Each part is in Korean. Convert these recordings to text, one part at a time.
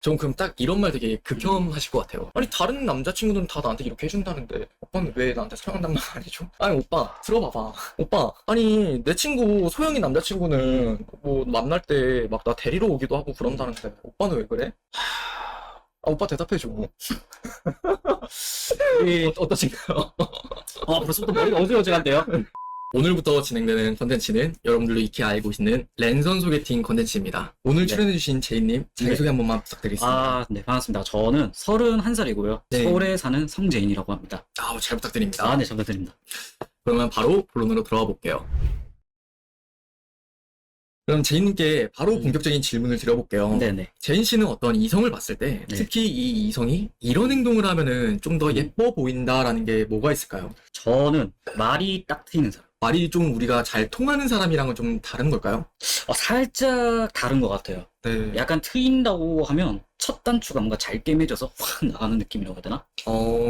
전 그럼 딱 이런 말 되게 극혐하실 것 같아요. 아니 다른 남자친구들은 다 나한테 이렇게 해준다는데 오빠는 왜 나한테 사랑한단 말 안 해줘? 아니 오빠 들어봐봐. 오빠 아니 내 친구 소영이 남자친구는 뭐 만날 때 막 나 데리러 오기도 하고 그런다는데 오빠는 왜 그래? 아 오빠 대답해줘. 어떠신가요? 벌써부터 머리가 어지러워지는데요? 오늘부터 진행되는 컨텐츠는 여러분들도 익히 알고 있는 랜선 소개팅 컨텐츠입니다. 오늘 네. 출연해주신 제이님 자기소개 한 번만 부탁드리겠습니다. 네, 반갑습니다. 저는 31살이고요. 네. 서울에 사는 성재인이라고 합니다. 잘 부탁드립니다. 네, 잘 부탁드립니다. 그러면 바로 본론으로 들어가 볼게요. 그럼 제이님께 바로 본격적인 질문을 드려볼게요. 네네. 제인 씨는 어떤 이성을 봤을 때 네. 특히 이 이성이 이런 행동을 하면은 좀 더 예뻐 보인다라는 게 뭐가 있을까요? 저는 말이 딱 트이는 사람. 말이 좀 우리가 잘 통하는 사람이랑은 좀 다른 걸까요? 살짝 다른 것 같아요. 네. 약간 트인다고 하면 첫 단추가 뭔가 잘 꿰매져서 확 나가는 느낌이라고 해야 되나?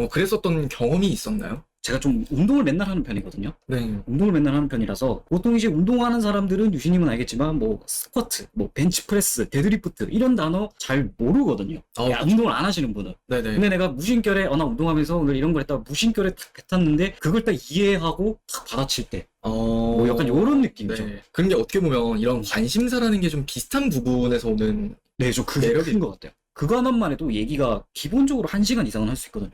그랬었던 경험이 있었나요? 제가 좀 운동을 맨날 하는 편이거든요. 네. 운동을 맨날 하는 편이라서 보통 이제 운동하는 사람들은 유시님은 알겠지만 뭐 스쿼트, 뭐 벤치프레스, 데드리프트 이런 단어 잘 모르거든요. 운동을 안 하시는 분은. 네네. 근데 내가 무심결에 나 운동하면서 오늘 이런 걸 했다가 무심결에 탁 뱉었는데 그걸 딱 이해하고 탁 받아칠 때 뭐 약간 요런 느낌이죠. 네. 그런 게 어떻게 보면 이런 관심사라는 게 좀 비슷한 부분에서 오는 네, 저 그게 매력이- 큰 것 같아요. 그거 하나만 해도 얘기가 기본적으로 1시간 이상은 할 수 있거든요.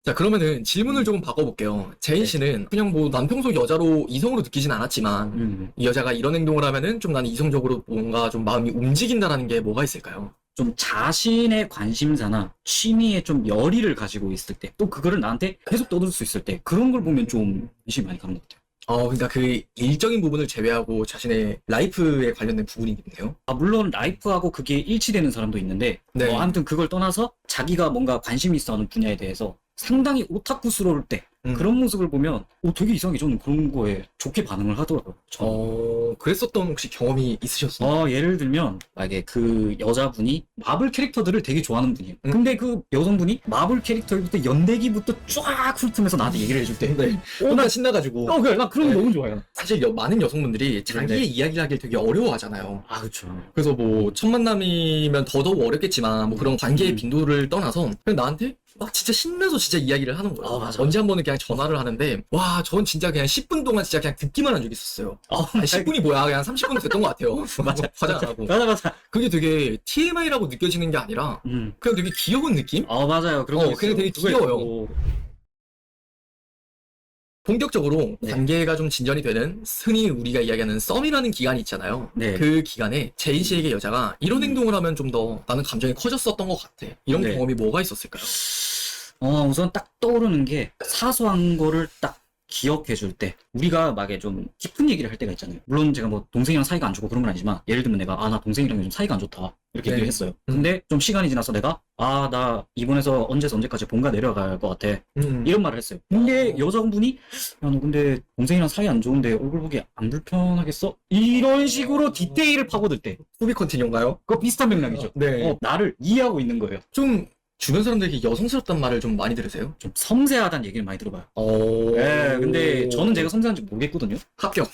자, 그러면은 질문을 조금 바꿔볼게요. 제인 네. 씨는 그냥 뭐 난 평소 여자로 이성으로 느끼진 않았지만 이 여자가 이런 행동을 하면은 좀 나는 이성적으로 뭔가 좀 마음이 움직인다라는 게 뭐가 있을까요? 좀 자신의 관심사나 취미에 좀 열의를 가지고 있을 때, 또 그거를 나한테 계속 떠들 수 있을 때, 그런 걸 보면 좀 의심이 많이 가는 것 같아요. 그러니까 그 일적인 부분을 제외하고 자신의 라이프에 관련된 부분이겠네요. 물론 라이프하고 그게 일치되는 사람도 있는데, 네. 아무튼 그걸 떠나서 자기가 뭔가 관심이 있어 하는 분야에 대해서 상당히 오타쿠스러울 때, 그런 모습을 보면, 되게 이상하게 저는 그런 거에 좋게 반응을 하더라고요. 저는. 그랬었던 혹시 경험이 있으셨어요? 예를 들면, 만약에 그 여자분이 마블 캐릭터들을 되게 좋아하는 분이에요. 근데 그 여성분이 마블 캐릭터부터 연대기부터 쫙 훑으면서 나한테 얘기를 해줄 때. 네. 나 신나가지고. 그래, 나 그런 거 네. 너무 좋아요. 사실 많은 여성분들이 자기의 네. 이야기를 하길 되게 어려워하잖아요. 그쵸. 그래서 뭐 첫 만남이면 더더욱 어렵겠지만 뭐 그런 관계의 빈도를 떠나서 그냥 나한테 막 진짜 신나서 진짜 이야기를 하는 거예요. 맞아. 언제 한 번은 그냥 전화를 하는데 와, 전 진짜 그냥 10분 동안 진짜 그냥 듣기만 한 적이 있었어요. 아니, 10분이 뭐야? 그냥 30분 됐던 것 같아요. 맞아. 화장 안 하고. 맞아. 그게 되게 TMI라고 느껴지는 게 아니라 그냥 되게 귀여운 느낌? 맞아요. 그런 거 있어요. 그게 되게 그거 귀여워요. 있고. 본격적으로 네. 관계가 좀 진전이 되는 흔히 우리가 이야기하는 썸이라는 기간이 있잖아요. 네. 그 기간에 제인 씨에게 여자가 이런 행동을 하면 좀 더 나는 감정이 커졌었던 것 같아. 이런 네. 경험이 뭐가 있었을까요? 우선 딱 떠오르는 게 사소한 거를 딱 기억해줄 때 우리가 막에 좀 깊은 얘기를 할 때가 있잖아요. 물론 제가 뭐 동생이랑 사이가 안 좋고 그런 건 아니지만 예를 들면 내가 나 동생이랑 요즘 사이가 안 좋다 이렇게 네. 얘기를 했어요. 근데 좀 시간이 지나서 내가 나 이번에서 언제서 언제까지 본가 내려갈 것 같아 이런 말을 했어요. 근데 여자분이 야 너 근데 동생이랑 사이 안 좋은데 얼굴 보기 안 불편하겠어? 이런 식으로 디테일을 파고들 때 후비 컨티뉴인가요? 그거 비슷한 맥락이죠. 네. 나를 이해하고 있는 거예요. 좀 주변 사람들에게 여성스럽단 말을 좀 많이 들으세요? 좀 섬세하다는 얘기를 많이 들어봐요. 네, 근데 저는 제가 섬세한지 모르겠거든요. 합격.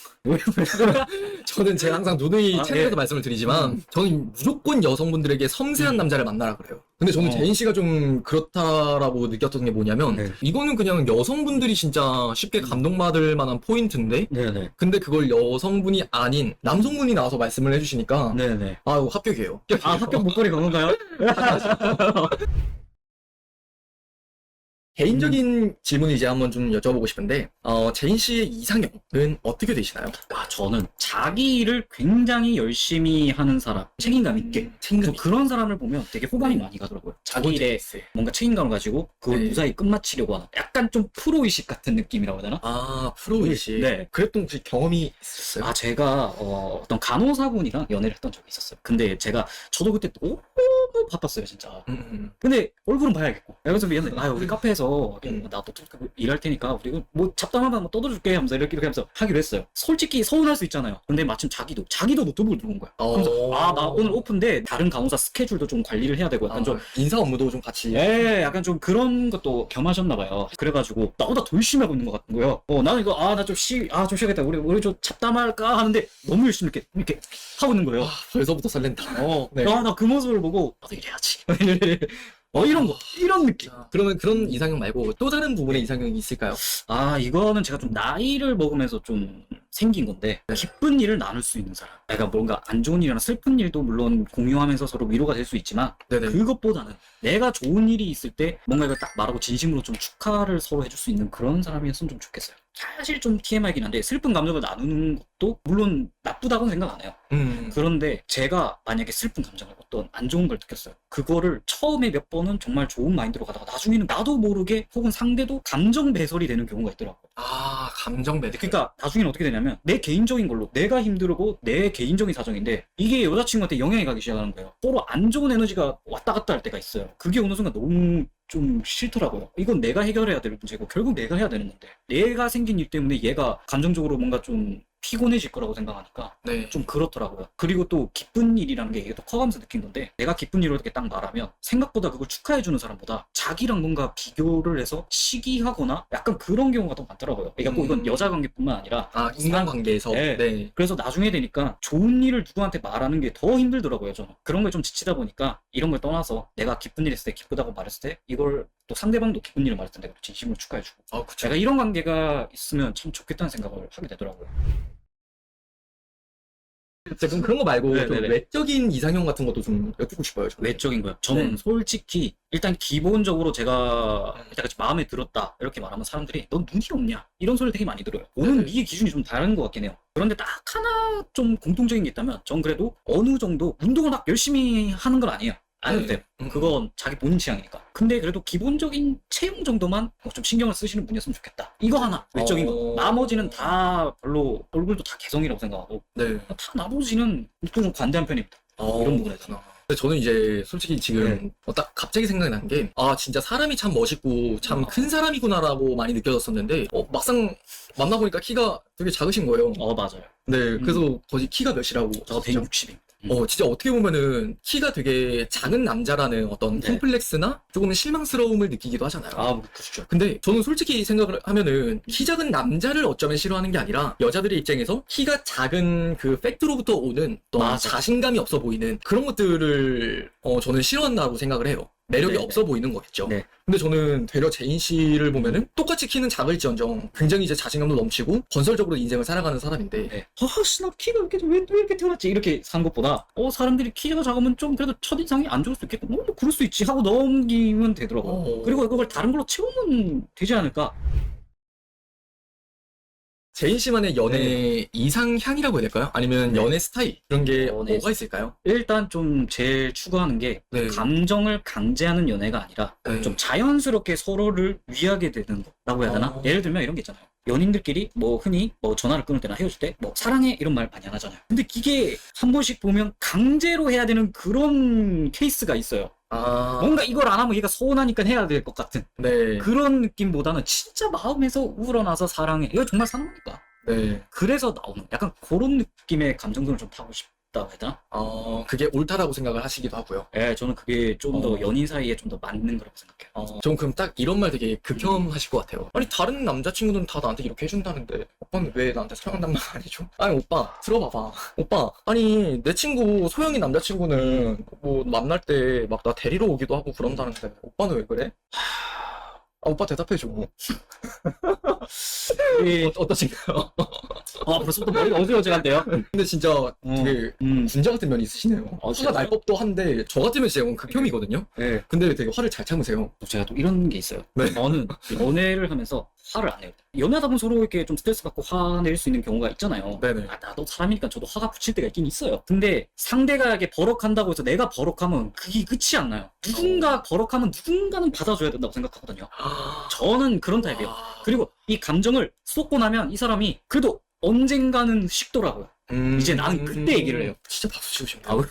저는 제가 항상 누누이 채널에서 말씀을 드리지만 저는 무조건 여성분들에게 섬세한 남자를 만나라 그래요. 근데 저는 제인 씨가 좀 그렇다라고 느꼈던 게 뭐냐면 네. 이거는 그냥 여성분들이 진짜 쉽게 감동받을 만한 포인트인데 네네. 근데 그걸 여성분이 아닌 남성분이 나와서 말씀을 해주시니까 네네. 합격이에요. 합격 목걸이 그건가요? 개인적인 질문을 이제 한번 좀 여쭤보고 싶은데 제인 씨의 이상형은 어떻게 되시나요? 저는 자기 일을 굉장히 열심히 하는 사람, 책임감 있게. 책임감 그런 사람을 보면 되게 호감이 많이 가더라고요. 자기 일에 뭔가 책임감을 가지고 그걸 네. 무사히 끝마치려고 하는 약간 좀 프로의식 같은 느낌이라고 해야 되나? 프로이시. 네. 그랬던 혹시 경험이 있었어요? 제가 어떤 간호사분이랑 연애를 했던 적이 있었어요. 근데 저도 그때 너무 너무 바빴어요 진짜. 음. 근데 얼굴은 봐야겠고. 그래서 미안해. 우리 카페에서 나도 또 일할 테니까 우리 뭐 잡담하면 뭐 떠들어줄게 하면서 이렇게 하면서 하기로 했어요. 솔직히 서운할 수 있잖아요. 근데 마침 자기도 노트북을 들고 온 거야. 그래서 나 오늘 오픈데 다른 간호사 스케줄도 좀 관리를 해야 되고 약간 좀 인사 업무도 좀 같이. 약간 좀 그런 것도 겸하셨나 봐요. 그래가지고 나보다 더 열심히 하고 있는 것 같은 거예요. 나는 이거 나 좀 쉬어야겠다. 우리 좀 잡담할까 하는데 너무 열심히 이렇게 하고 있는 거예요. 벌써부터 설렌다. 네. 나 그 모습을 보고 나도 이래야지. 이런 느낌. 그러면 그런 이상형 말고 또 다른 부분의 이상형이 있을까요? 이거는 제가 좀 나이를 먹으면서 좀 생긴 건데, 기쁜 일을 나눌 수 있는 사람. 내가 뭔가 안 좋은 일이나 슬픈 일도 물론 공유하면서 서로 위로가 될 수 있지만, 네네. 그것보다는 내가 좋은 일이 있을 때 뭔가 이걸 딱 말하고 진심으로 좀 축하를 서로 해줄 수 있는 그런 사람이었으면 좀 좋겠어요. 사실 좀 TMI긴 한데, 슬픈 감정을 나누는 것도 물론 나쁘다고는 생각 안 해요. 그런데 제가 만약에 슬픈 감정을 어떤 안 좋은 걸 느꼈어요. 그거를 처음에 몇 번은 정말 좋은 마인드로 가다가 나중에는 나도 모르게 혹은 상대도 감정 배설이 되는 경우가 있더라고요. 감정 배들. 그러니까 나중에는 어떻게 되냐면 내 개인적인 걸로 내가 힘들고 내 개인적인 사정인데 이게 여자친구한테 영향이 가기 시작하는 거예요. 서로 안 좋은 에너지가 왔다 갔다 할 때가 있어요. 그게 어느 순간 너무 좀 싫더라고요. 이건 내가 해결해야 될 문제고 결국 내가 해야 되는 건데 내가 생긴 일 때문에 얘가 감정적으로 뭔가 좀 피곤해질 거라고 생각하니까 네. 좀 그렇더라고요. 그리고 또 기쁜 일이라는 게 이게 또 커가면서 느낀 건데 내가 기쁜 일을 이렇게 딱 말하면 생각보다 그걸 축하해주는 사람보다 자기랑 뭔가 비교를 해서 시기하거나 약간 그런 경우가 더 많더라고요. 그러니까 꼭 이건 여자 관계뿐만 아니라 인간관계에서. 네. 그래서 나중에 되니까 좋은 일을 누구한테 말하는 게 더 힘들더라고요. 저는 그런 거에 좀 지치다 보니까 이런 걸 떠나서 내가 기쁜 일 했을 때 기쁘다고 말했을 때 이걸 또 상대방도 기쁜 일을 말했을 때 내가 진심으로 축하해주고 그쵸. 제가 이런 관계가 있으면 참 좋겠다는 생각을 하게 되더라고요. 그럼 그런 거 말고 좀 네네네. 외적인 이상형 같은 것도 좀 여쭙고 싶어요. 저는. 외적인 거요. 저는 네. 솔직히 일단 기본적으로 제가 일단 마음에 들었다 이렇게 말하면 사람들이 넌 눈이 없냐 이런 소리를 되게 많이 들어요. 오는 네 기준이 좀 다른 것 같긴 해요. 그런데 딱 하나 좀 공통적인 게 있다면 전 그래도 어느 정도 운동을 막 열심히 하는 건 아니에요. 안 해도 돼요. 그건 자기 본인 취향이니까. 근데 그래도 기본적인 체형 정도만 좀 신경을 쓰시는 분이었으면 좋겠다. 이거 하나 외적인 거. 나머지는 다 별로 얼굴도 다 개성이라고 생각하고 네. 다 나머지는 좀 관대한 편입니다. 이런 부분에서. 근데 저는 이제 솔직히 지금 딱 갑자기 생각이 난 게 진짜 사람이 참 멋있고 참 큰 사람이구나라고 많이 느껴졌었는데 막상 만나보니까 키가 되게 작으신 거예요. 맞아요. 네. 그래서 거의 키가 몇이라고? 저 160인. 진짜 어떻게 보면은 키가 되게 작은 남자라는 어떤 콤플렉스나 조금 실망스러움을 느끼기도 하잖아요. 그렇죠. 근데 저는 솔직히 생각을 하면은 키 작은 남자를 어쩌면 싫어하는 게 아니라 여자들의 입장에서 키가 작은 그 팩트로부터 오는 어떤 자신감이 없어 보이는 그런 것들을 저는 싫어한다고 생각을 해요. 매력이 없어 보이는 거겠죠. 네. 근데 저는 되려 제인 씨를 보면은 똑같이 키는 작을지언정 굉장히 이제 자신감도 넘치고 건설적으로 인생을 살아가는 사람인데 나 키가 왜 이렇게 태어났지 이렇게 산 것보다 사람들이 키가 작으면 좀 그래도 첫인상이 안 좋을 수 있겠고 그럴 수 있지 하고 넘기면 되더라고요. 그리고 그걸 다른 걸로 채우면 되지 않을까. 제인 씨만의 연애 이상향이라고 해야 될까요? 아니면 연애 스타일 이런 게 뭐가 있을까요? 일단 좀 제일 추구하는 게 감정을 강제하는 연애가 아니라 좀 자연스럽게 서로를 위하게 되는 거라고 해야 되나? 예를 들면 이런 게 있잖아요. 연인들끼리 흔히 전화를 끊을 때나 헤어질 때 사랑해 이런 말 많이 안 하잖아요. 근데 이게 한 번씩 보면 강제로 해야 되는 그런 케이스가 있어요. 뭔가 이걸 안 하면 얘가 서운하니까 해야 될 것 같은 그런 느낌보다는 진짜 마음에서 우러나서 사랑해 이거 정말 사는 거니까 그래서 나오는 약간 그런 느낌의 감정선을 좀 타고 싶다고 해야 되나? 그게 옳다라고 생각을 하시기도 하고요. 저는 그게 좀 더 연인 사이에 좀 더 맞는 거라고 생각해요. 전 그럼 딱 이런 말 되게 극혐하실 것 같아요. 아니 다른 남자친구들은 다 나한테 이렇게 해준다는데 오빠는 왜 나한테 사랑한단 말 아니죠? 아니 오빠 들어봐봐. 오빠 아니 내 친구 소영이 남자친구는 뭐 만날 때 막 나 데리러 오기도 하고 그런다는데 오빠는 왜 그래? 오빠 대답해줘. 어떠신가요? 벌써부터 머리가 어지러워지는데요? 근데 진짜 되게 군자 같은 면이 있으시네요. 화가 날 법도 한데 저 같으면 진짜 이건 극혐이거든요. 근데 되게 화를 잘 참으세요. 제가 또 이런 게 있어요. 저는 연애를 하면서 화를 안 해요. 연애하다 보면 서로 이렇게 좀 스트레스 받고 화낼 수 있는 경우가 있잖아요. 나도 사람이니까 저도 화가 붙일 때가 있긴 있어요. 근데 상대가 이렇게 버럭한다고 해서 내가 버럭하면 그게 끝이 안 나요. 누군가 버럭하면 누군가는 받아줘야 된다고 생각하거든요. 저는 그런 타입이에요. 그리고 이 감정을 쏟고 나면 이 사람이 그래도 언젠가는 식더라고요. 이제 나는 그때 얘기를 해요. 진짜 박수 치고 싶네요. 아우.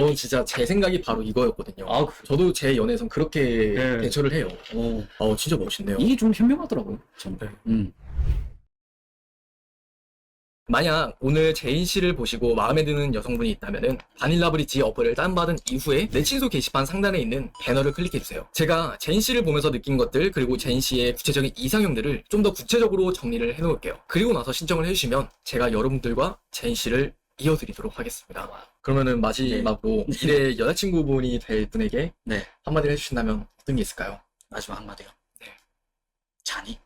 저 진짜 제 생각이 바로 이거였거든요. 아, 저도 제 연애에선 그렇게 네. 대처를 해요. 진짜 멋있네요. 이게 좀 현명하더라고요. 저는. 네. 만약 오늘 제인 씨를 보시고 마음에 드는 여성분이 있다면은 바닐라 브릿지 어플을 다운받은 이후에 내 친소 게시판 상단에 있는 배너를 클릭해주세요. 제가 제인 씨를 보면서 느낀 것들 그리고 제인 씨의 구체적인 이상형들을 좀 더 구체적으로 정리를 해놓을게요. 그리고 나서 신청을 해주시면 제가 여러분들과 제인 씨를 이어드리도록 하겠습니다. 그러면은 마지막으로 미래 여자친구분이 될 분에게 네. 한마디를 해주신다면 어떤 게 있을까요? 마지막 한마디요. 네. 자니?